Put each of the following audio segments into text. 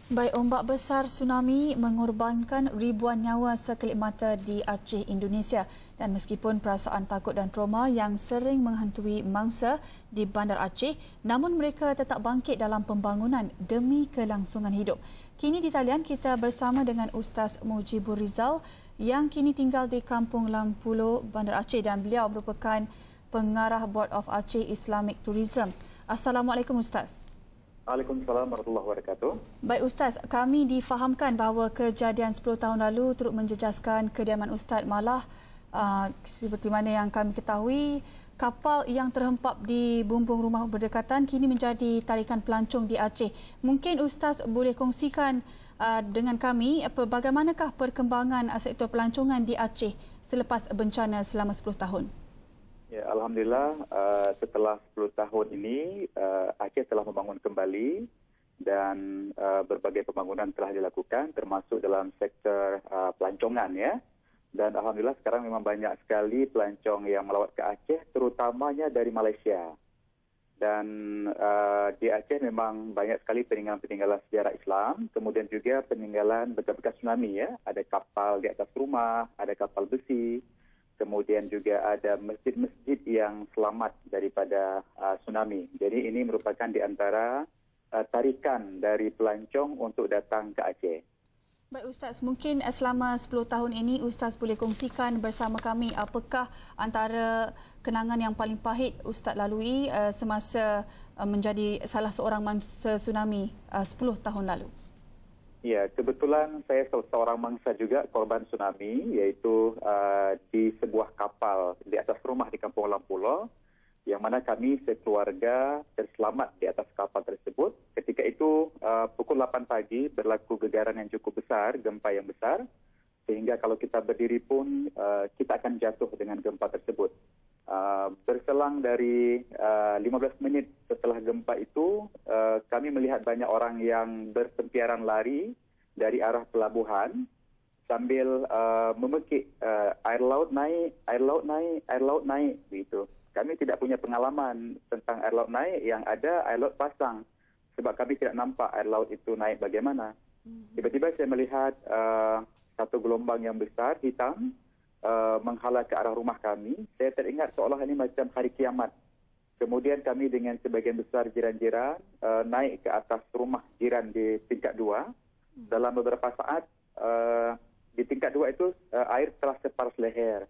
Baik, ombak besar tsunami mengorbankan ribuan nyawa sekelip mata di Aceh, Indonesia. Dan meskipun perasaan takut dan trauma yang sering menghantui mangsa di Bandar Aceh, namun mereka tetap bangkit dalam pembangunan demi kelangsungan hidup. Kini di talian kita bersama dengan Ustaz Mujibur Rizal yang kini tinggal di Kampung Lampulo, Bandar Aceh, dan beliau merupakan pengarah Board of Aceh Islamic Tourism. Assalamualaikum Ustaz. Waalaikumsalam warahmatullahi wabarakatuh. Baik Ustaz, kami difahamkan bahawa kejadian 10 tahun lalu turut menjejaskan kediaman Ustaz, malah seperti mana yang kami ketahui, kapal yang terhempap di bumbung rumah berdekatan kini menjadi tarikan pelancong di Aceh. Mungkin Ustaz boleh kongsikan dengan kami bagaimanakah perkembangan sektor pelancongan di Aceh selepas bencana selama 10 tahun? Ya, alhamdulillah setelah 10 tahun ini Aceh telah membangun kembali dan berbagai pembangunan telah dilakukan termasuk dalam sektor pelancongan ya. Dan alhamdulillah sekarang memang banyak sekali pelancong yang melawat ke Aceh terutamanya dari Malaysia. Dan di Aceh memang banyak sekali peninggalan-peninggalan sejarah Islam, kemudian juga peninggalan bekas-bekas tsunami ya. Ada kapal di atas rumah, ada kapal besi. Kemudian juga ada masjid-masjid yang selamat daripada tsunami. Jadi ini merupakan di antara tarikan dari pelancong untuk datang ke Aceh. Baik Ustaz, mungkin selama 10 tahun ini Ustaz boleh kongsikan bersama kami apakah antara kenangan yang paling pahit Ustaz lalui semasa menjadi salah seorang mangsa tsunami 10 tahun lalu? Ya, kebetulan saya seorang mangsa juga korban tsunami, yaitu di sebuah kapal di atas rumah di Kampung Lampulo, yang mana kami sekeluarga terselamat di atas kapal tersebut. Ketika itu pukul 8 pagi berlaku gegaran yang cukup besar, gempa yang besar, sehingga kalau kita berdiri pun kita akan jatuh dengan gempa tersebut. Berselang dari 15 menit setelah gempa itu, kami melihat banyak orang yang bertempiaran lari dari arah pelabuhan sambil memekik air laut naik, air laut naik, air laut naik begitu. Kami tidak punya pengalaman tentang air laut naik, yang ada air laut pasang sebab kami tidak nampak air laut itu naik bagaimana. Tiba-tiba saya melihat satu gelombang yang besar hitam menghala ke arah rumah kami. Saya teringat seolah ini macam hari kiamat. Kemudian kami dengan sebagian besar jiran-jiran naik ke atas rumah jiran di tingkat 2. Dalam beberapa saat di tingkat 2 itu air telah separuh leher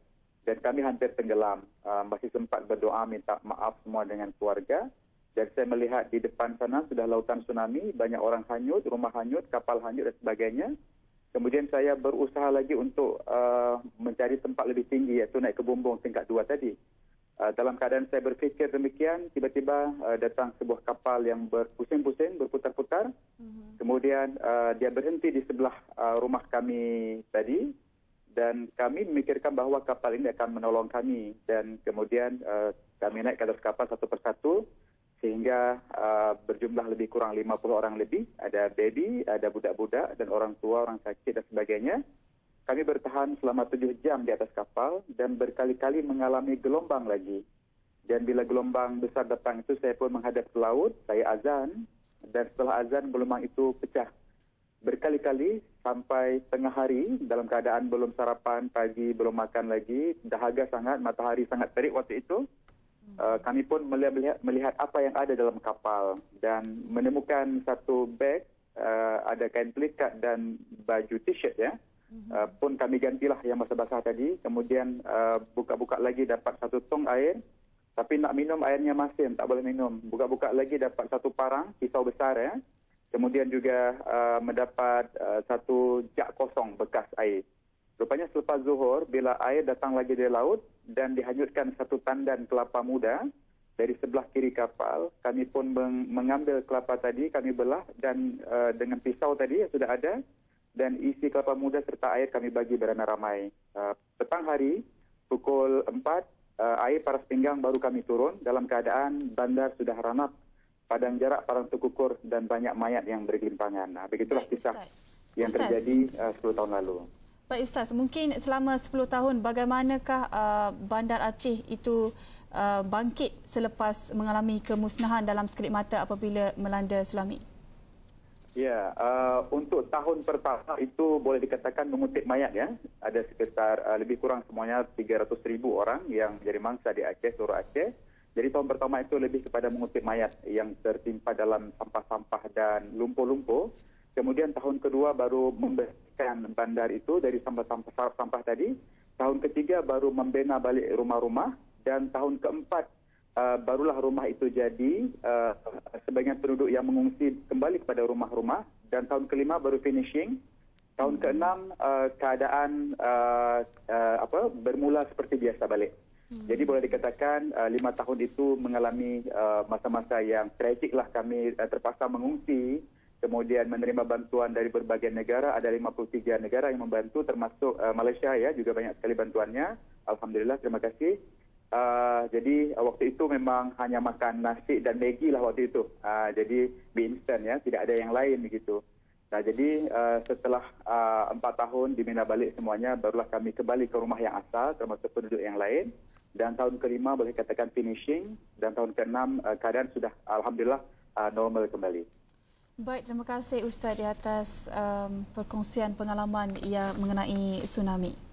dan kami hampir tenggelam. Masih sempat berdoa minta maaf semua dengan keluarga. Dan saya melihat di depan sana sudah lautan tsunami, banyak orang hanyut, rumah hanyut, kapal hanyut dan sebagainya. Kemudian saya berusaha lagi untuk mencari tempat lebih tinggi, iaitu naik ke bumbung tingkat 2 tadi. Dalam keadaan saya berfikir demikian, tiba-tiba datang sebuah kapal yang berpusing-pusing, berputar-putar. Kemudian dia berhenti di sebelah rumah kami tadi. Dan kami memikirkan bahawa kapal ini akan menolong kami. Dan kemudian kami naik ke atas kapal satu persatu. Sehingga berjumlah lebih kurang 50 orang lebih. Ada baby, ada budak-budak dan orang tua, orang sakit dan sebagainya. Kami bertahan selama 7 jam di atas kapal dan berkali-kali mengalami gelombang lagi. Dan bila gelombang besar datang itu, saya pun menghadap ke laut, saya azan. Dan setelah azan, gelombang itu pecah. Berkali-kali sampai tengah hari dalam keadaan belum sarapan, pagi belum makan lagi. Dahaga sangat, matahari sangat terik waktu itu. Kami pun melihat apa yang ada dalam kapal dan menemukan satu beg, ada kain pelikat dan baju t-shirt ya. Pun kami gantilah yang basah-basah tadi. Kemudian buka-buka lagi dapat satu tong air. Tapi nak minum airnya masin, tak boleh minum. Buka-buka lagi dapat satu parang, pisau besar ya. Kemudian juga mendapat satu jak kosong bekas air. Rupanya selepas zuhur, bila air datang lagi dari laut dan dihanyutkan satu tandan kelapa muda dari sebelah kiri kapal, kami pun mengambil kelapa tadi, kami belah dan dengan pisau tadi yang sudah ada dan isi kelapa muda serta air kami bagi beramai-ramai. Petang hari, pukul 4, air paras pinggang baru kami turun dalam keadaan bandar sudah ranap, padang jarak, padang tukukur dan banyak mayat yang bergelimpangan. Begitulah kisah yang terjadi 10 tahun lalu. Baik Ustaz, mungkin selama 10 tahun bagaimanakah Bandar Aceh itu bangkit selepas mengalami kemusnahan dalam sekelip mata apabila melanda tsunami? Ya, untuk tahun pertama itu boleh dikatakan mengutip mayat ya. Ada sekitar lebih kurang semuanya 300,000 orang yang menjadi mangsa di Aceh, seluruh Aceh. Jadi tahun pertama itu lebih kepada mengutip mayat yang tertimpa dalam sampah-sampah dan lumpur-lumpur. Kemudian tahun kedua baru membersihkan bandar itu dari sampah-sampah tadi. Tahun ketiga baru membina balik rumah-rumah. Dan tahun keempat barulah rumah itu jadi, sebagian penduduk yang mengungsi kembali kepada rumah-rumah, dan tahun kelima baru finishing. Tahun keenam keadaan bermula seperti biasa balik. Jadi boleh dikatakan 5 tahun itu mengalami masa-masa yang tragik lah. Kami terpaksa mengungsi, kemudian menerima bantuan dari berbagai negara. Ada 53 negara yang membantu, termasuk Malaysia ya, juga banyak sekali bantuannya. Alhamdulillah, terima kasih. Jadi waktu itu memang hanya makan nasi dan Maggi lah waktu itu. Jadi mie instan ya, tidak ada yang lain begitu. Nah, jadi setelah 4 tahun dibina balik semuanya, barulah kami kembali ke rumah yang asal, termasuk penduduk yang lain. Dan tahun kelima boleh katakan finishing, dan tahun keenam keadaan sudah alhamdulillah normal kembali. Baik, terima kasih Ustaz di atas perkongsian pengalaman yang mengenai tsunami.